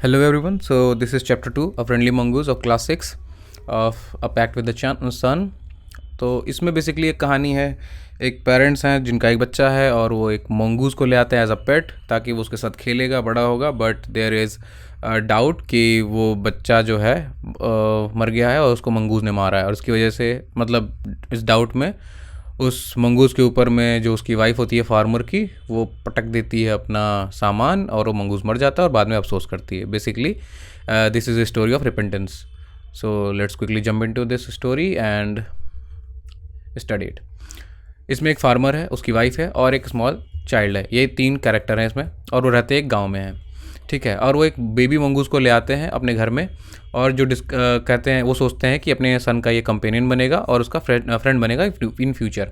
Hello everyone. So this is chapter 2 of Friendly Mongoose of class 6 of A Pact with the Sun. तो इसमें basically एक कहानी है। एक पेरेंट्स हैं जिनका एक बच्चा है और वो एक मंगूज़ को ले आते हैं एज अ पेट ताकि वो उसके साथ खेलेगा, बड़ा होगा। बट देयर इज़ डाउट कि वो बच्चा जो है मर गया है और उसको मंगूज़ ने मारा है, और उसकी वजह से मतलब इस डाउट में उस मंगूज़ के ऊपर में जो उसकी वाइफ होती है फार्मर की, वो पटक देती है अपना सामान और वो मंगूज़ मर जाता है और बाद में अफसोस करती है। Basically this is a story of repentance. So let's quickly jump into this story and study it. इसमें एक फार्मर है, उसकी वाइफ है और एक स्मॉल चाइल्ड है। ये 3 कैरेक्टर हैं इसमें, और वो रहते एक गांव में हैं, ठीक है। और वो एक बेबी मंगूज़ को ले आते हैं अपने घर में, और जो कहते हैं, वो सोचते हैं कि अपने सन का ये कंपेनियन बनेगा और उसका फ्रेंड बनेगा इन फ्यूचर।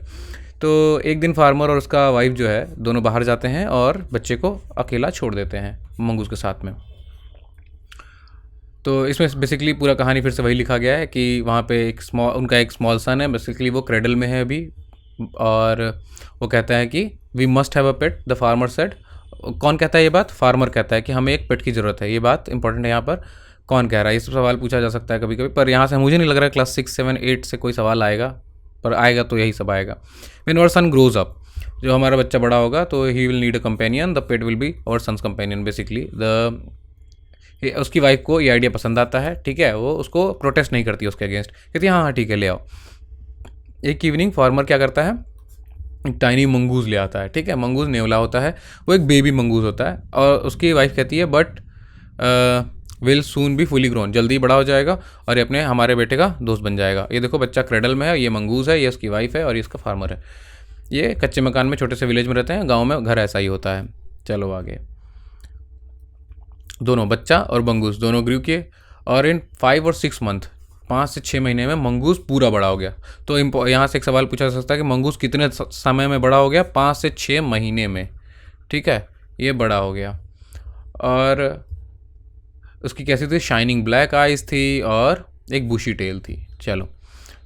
तो एक दिन फार्मर और उसका वाइफ जो है दोनों बाहर जाते हैं और बच्चे को अकेला छोड़ देते हैं मंगूज़ के साथ में। तो इसमें बेसिकली पूरा कहानी फिर से वही लिखा गया है कि वहाँ पे उनका एक स्मॉल सन है। बेसिकली वो क्रेडल में है अभी, और वो कहता है कि we must have a pet, the farmer said. कौन कहता है ये बात? फार्मर कहता है कि हमें एक पेट की ज़रूरत है। ये बात इंपॉर्टेंट है यहाँ पर, कौन कह रहा है? ये सब सवाल पूछा जा सकता है कभी कभी, पर यहाँ से मुझे नहीं लग रहा है क्लास 6, 7, 8 से कोई सवाल आएगा, पर आएगा तो यही सब आएगा। When our son grows up, जो हमारा बच्चा बड़ा होगा तो he will need a companion, the pet will be our son's companion. Basically उसकी वाइफ को ये आइडिया पसंद आता है, ठीक है। वो उसको प्रोटेस्ट नहीं करती उसके अगेंस्ट, कहती है हाँ हाँ ठीक है ले आओ। एक इवनिंग फार्मर क्या करता है, एक टाइनी मंगूज़ ले आता है, ठीक है। मंगूज़ नेवला होता है, वो एक बेबी मंगूज़ होता है, और उसकी वाइफ कहती है but will soon be fully grown, जल्दी बड़ा हो जाएगा और ये हमारे बेटे का दोस्त बन जाएगा। ये देखो बच्चा क्रेडल में है, ये मंगूज़ है, ये उसकी वाइफ है और ये इसका फार्मर है। ये कच्चे मकान में छोटे से विलेज में रहते हैं, गाँव में घर ऐसा ही होता है। चलो आगे। दोनों बच्चा और मंगूज़ दोनों ग्रू किए, और इन 5 और 6 मंथ, 5 से 6 महीने में मंगूज़ पूरा बड़ा हो गया। तो यहाँ से एक सवाल पूछा जा सकता है कि मंगूज़ कितने समय में बड़ा हो गया? 5 से 6 महीने में, ठीक है। ये बड़ा हो गया, और उसकी कैसी थी? शाइनिंग ब्लैक आइज़ थी और एक बुशी टेल थी। चलो,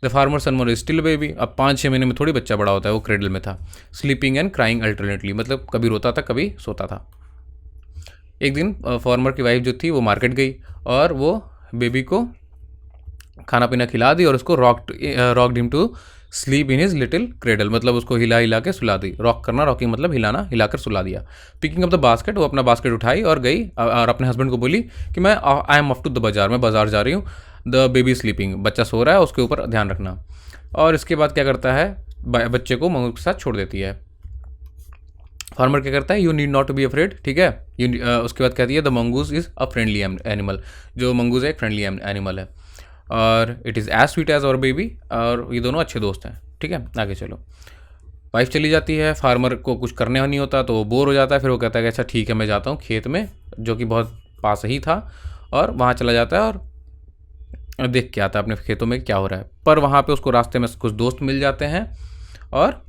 the farmer son were still baby. अब 5-6 महीने में थोड़ी बच्चा बड़ा होता है, वो क्रेडल में था। स्लीपिंग एंड क्राइंग अल्टरनेटली, मतलब कभी रोता था कभी सोता था। एक दिन फार्मर की वाइफ जो थी वो मार्केट गई और वो बेबी को खाना पीना खिला दी और उसको rocked him to sleep in his little cradle, मतलब उसको हिला हिला के सुला दी। रॉक करना, रॉकिंग मतलब हिलाना, हिलाकर सुला दिया। पिकिंग अप द बास्केट, वो अपना बास्केट उठाई और गई और अपने हस्बैंड को बोली कि मैं I am off to the bazaar, मैं बाजार जा रही हूँ। द बेबी स्लीपिंग, बच्चा सो रहा है, उसके ऊपर ध्यान रखना। और इसके बाद क्या करता है, बच्चे को मंगूज़ के साथ छोड़ देती है। फार्मर क्या करता है, you need not to be afraid, ठीक है। उसके बाद कहती है the mongoose is a friendly animal, जो मंगूज़ है एक फ्रेंडली एनिमल है, और it is as sweet as our baby, और ये दोनों अच्छे दोस्त हैं, ठीक है। आगे चलो। वाइफ चली जाती है, फार्मर को कुछ करने नहीं होता तो वो बोर हो जाता है। फिर वो कहता है कि अच्छा ठीक है मैं जाता हूँ खेत में, जो कि बहुत पास ही था, और वहाँ चला जाता है और देख के आता है अपने खेतों में क्या हो रहा है। पर वहाँ पे उसको रास्ते में कुछ दोस्त मिल जाते हैं और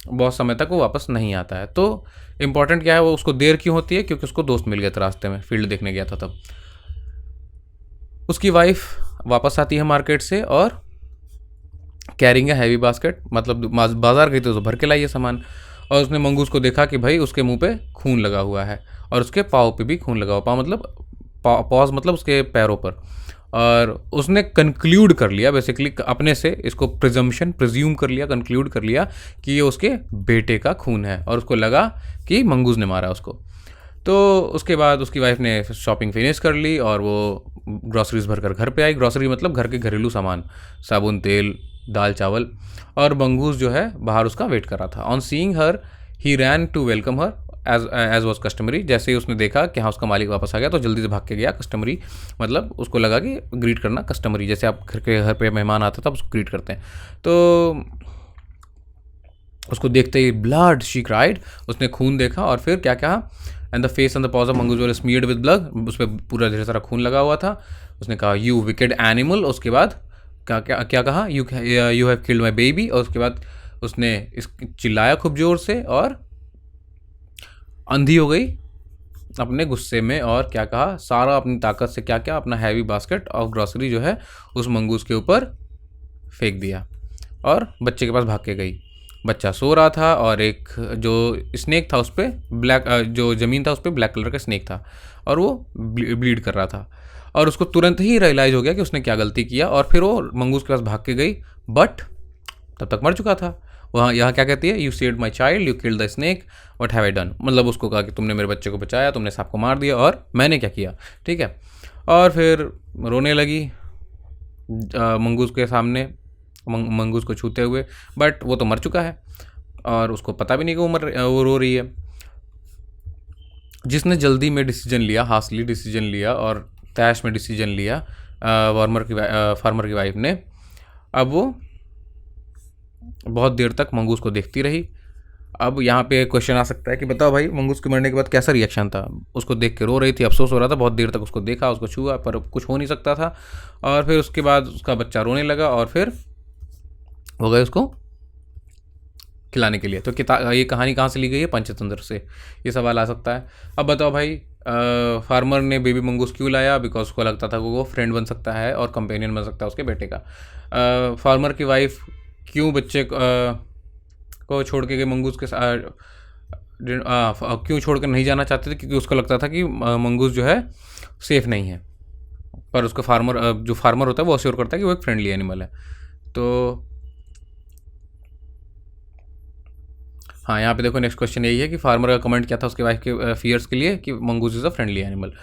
बहुत समय तक वो वापस नहीं आता है। तो इम्पॉर्टेंट क्या है, वो उसको देर क्यों होती है? क्योंकि उसको दोस्त मिल गया था रास्ते में, फील्ड देखने गया था तब। उसकी वाइफ वापस आती है मार्केट से और कैरिंग है हैवी बास्केट, मतलब बाजार गई तो भर के लाई है सामान। और उसने मंगूज़ को देखा कि भाई उसके मुंह पे खून लगा हुआ है और उसके पाँव पे भी खून लगा हुआ, पाँव मतलब पॉज मतलब उसके पैरों पर। और उसने कंक्लूड कर लिया बेसिकली अपने से, इसको प्रिज्यूम कर लिया, कंक्लूड कर लिया कि ये उसके बेटे का खून है, और उसको लगा कि मंगूज़ ने मारा उसको। तो उसके बाद उसकी वाइफ ने शॉपिंग फिनिश कर ली और वो ग्रॉसरीज भर कर घर पे आई। ग्रॉसरी मतलब घर के घरेलू सामान, साबुन, तेल, दाल, चावल। और मंगूज़ जो है बाहर उसका वेट कर रहा था। On seeing her he ran to welcome her as was customary. जैसे ही उसने देखा कि हाँ उसका मालिक वापस आ गया तो जल्दी से भाग के गया। कस्टमरी मतलब उसको लगा कि ग्रीट करना कस्टमरी, जैसे आप घर पे मेहमान आता था उसको ग्रीट करते हैं। तो उसको देखते ही ब्लड शी क्राइड, उसने खून देखा और फिर क्या कहा, and the face and the paws of mongoose were smeared with blood, उस पर पूरा ढेर सारा खून लगा हुआ था। उसने कहा यू विकेड एनिमल। उसके बाद क्या कहा, you have killed my baby. और उसके बाद उसने चिल्लाया खूब जोर से और अंधी हो गई अपने गुस्से में, और क्या कहा, सारा अपनी ताकत से क्या अपना हैवी बास्केट ऑफ ग्रॉसरी जो है उस मंगूज़ के ऊपर फेंक दिया और बच्चे के पास भाग के गई। बच्चा सो रहा था और एक जो स्नेक था उस पर ब्लैक, जो ज़मीन था उस पर ब्लैक कलर का स्नेक था और वो ब्लीड कर रहा था। और उसको तुरंत ही रियलाइज़ हो गया कि उसने क्या गलती किया और फिर वो मंगूस के पास भाग के गई, बट तब तक मर चुका था। वहाँ यहाँ क्या कहती है, you saved my child, you killed the snake, what have I done. मतलब उसको कहा कि तुमने मेरे बच्चे को बचाया, तुमने सांप को मार दिया और मैंने क्या किया, ठीक है। और फिर रोने लगी मंगूस के सामने, मंगूस को छूते हुए, बट वो तो मर चुका है और उसको पता भी नहीं कि वो रो रही है। जिसने जल्दी में डिसीजन लिया, हासली डिसीजन लिया और तैश में डिसीजन लिया फार्मर की वाइफ ने, अब वो बहुत देर तक मंगूस को देखती रही। अब यहाँ पे क्वेश्चन आ सकता है कि बताओ भाई, मंगूस के मरने के बाद कैसा रिएक्शन था। उसको देख के रो रही थी, अफसोस हो रहा था, बहुत देर तक उसको देखा, उसको छुआ, पर कुछ हो नहीं सकता था। और फिर उसके बाद उसका बच्चा रोने लगा और फिर हो गए उसको खिलाने के लिए। तो ये कहानी कहाँ से ली गई है, पंचतंत्र से, ये सवाल आ सकता है। अब बताओ भाई, फार्मर ने बेबी मंगूस क्यों लाया, बिकॉज उसको लगता था कि वो फ्रेंड बन सकता है और कंपेनियन बन सकता है उसके बेटे का। फार्मर की वाइफ क्यों बच्चे को छोड़ के गए मंगूस के साथ, क्यों छोड़ कर नहीं जाना चाहते थे, क्योंकि उसको लगता था कि मंगूस जो है सेफ़ नहीं है। पर उसका जो फार्मर होता है वो अश्योर करता है कि वो एक फ्रेंडली एनिमल है। तो हाँ, यहाँ पे देखो नेक्स्ट क्वेश्चन यही है कि फार्मर का कमेंट क्या था उसके वाइफ के फियर्स के लिए कि mongoose is a friendly animal.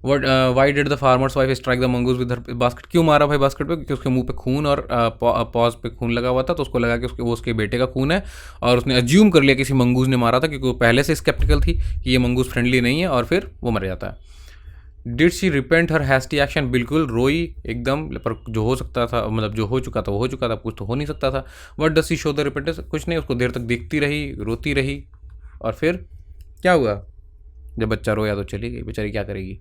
What why did the farmer's wife strike the mongoose with her basket, क्यों मारा भाई बास्केट पे, क्योंकि उसके मुंह पे खून और पॉज पे खून लगा हुआ था, तो उसको लगा कि वो उसके बेटे का खून है और उसने अज्यूम कर लिया किसी मंगूस ने मारा था, क्योंकि वो पहले से स्केप्टिकल थी कि ये मंगूस फ्रेंडली नहीं है, और फिर वो मर जाता है। Did she repent her hasty action, बिल्कुल रोई एकदम, पर जो हो सकता था, मतलब जो हो चुका था वो हो चुका था, कुछ तो हो नहीं सकता था। What does she show the repentance, कुछ नहीं, उसको देर तक देखती रही, रोती रही, और फिर क्या हुआ, जब बच्चा रोया तो चली गई बेचारी, क्या करेगी।